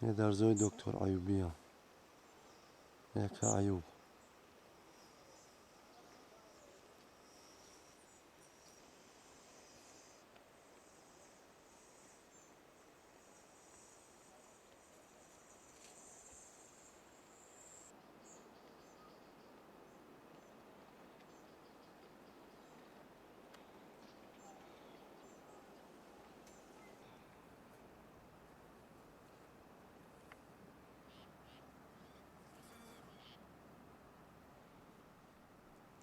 یه درزای دکتر ایوبی هم یک ایوب.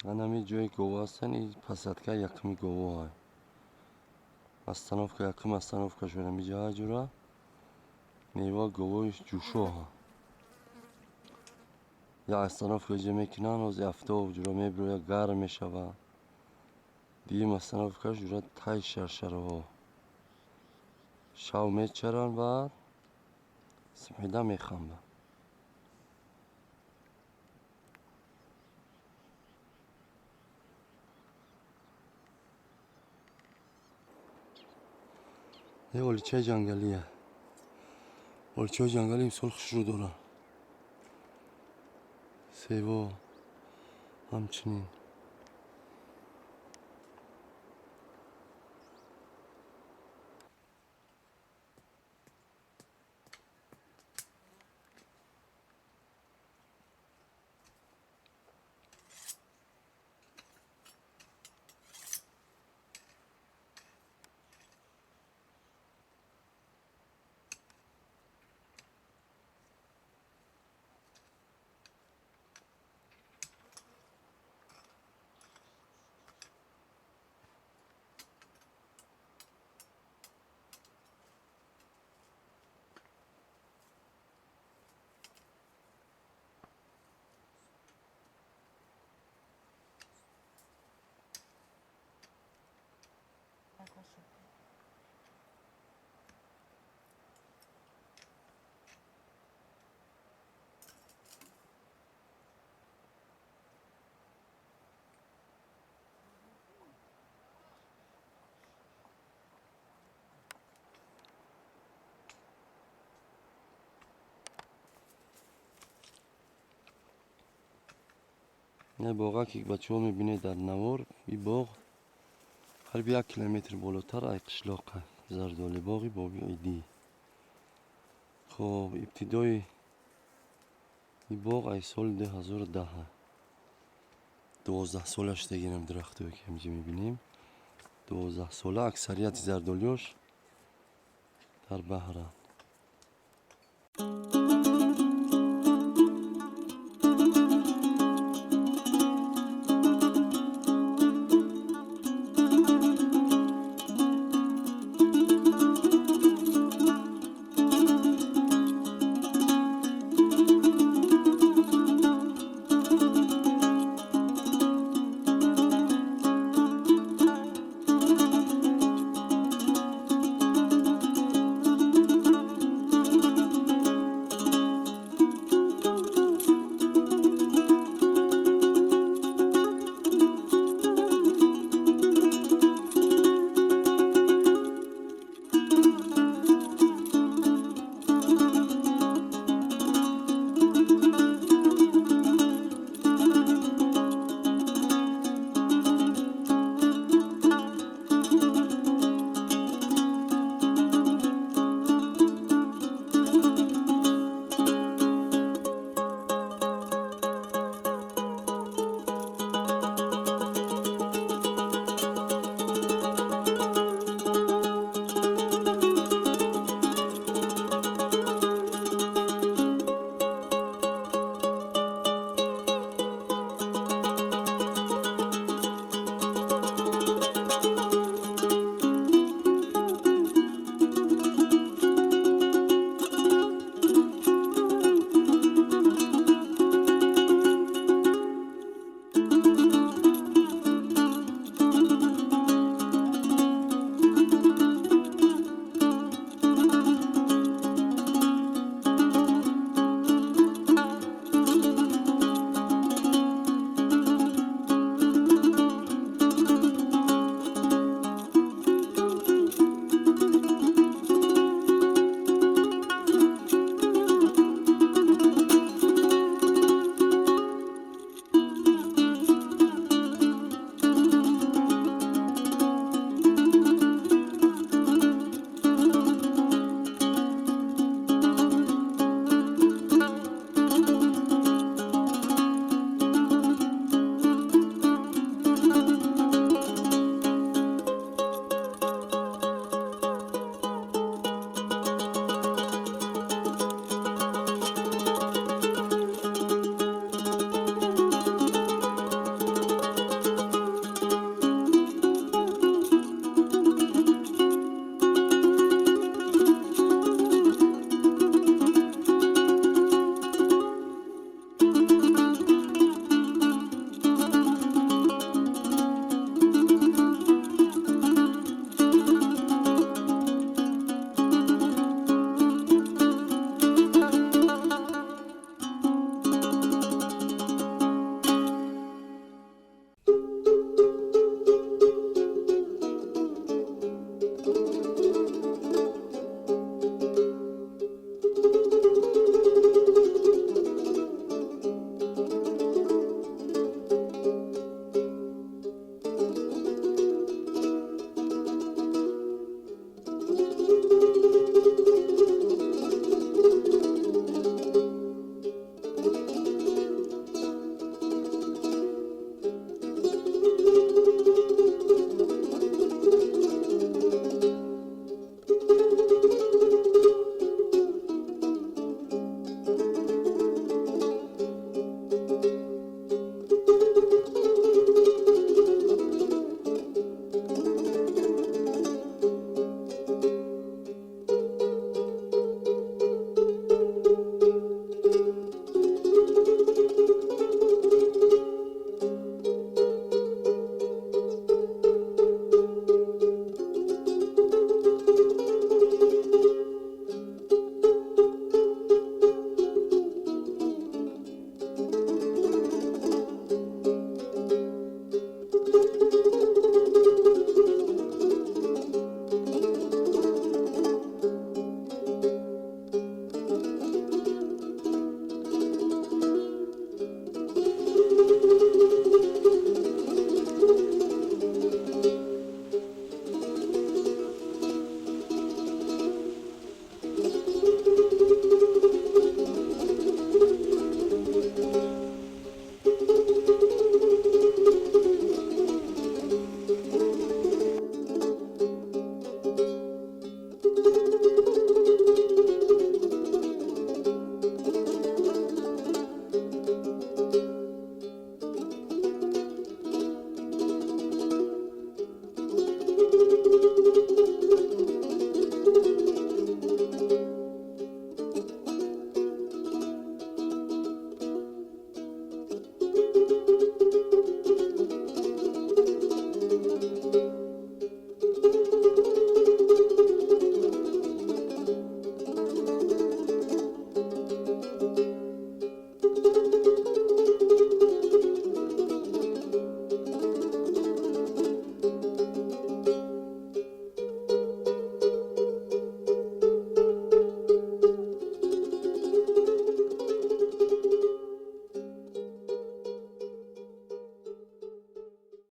من همی جای گوه هستن این پسدکه یکمی گوه های استانوف که یکم استانوف که شده می جای جورا نیوا گوهش جوشو ها یا استانوف که جه میکنن از افتاب جورا می بروی گرم می شود دیم استانوف که جورا تای شرشره ها شاو می چرن بعد سمیده می خنبه. یه اولیچه جنگلیه اولیچه جنگلی امسال خوش رو دارن سیوا همچنین یه باغا که بچه ها میبینه در نوار این باغ قریب 1 کیلومتر بالاتر ای قشلاقه زردالی باغی بابی ایدی. خب ابتدای این باغ ای سال 2010 12 سالش دیگه هم درخت که اینجا میبینیم 12 ساله اکثریت زردالیاش در بحره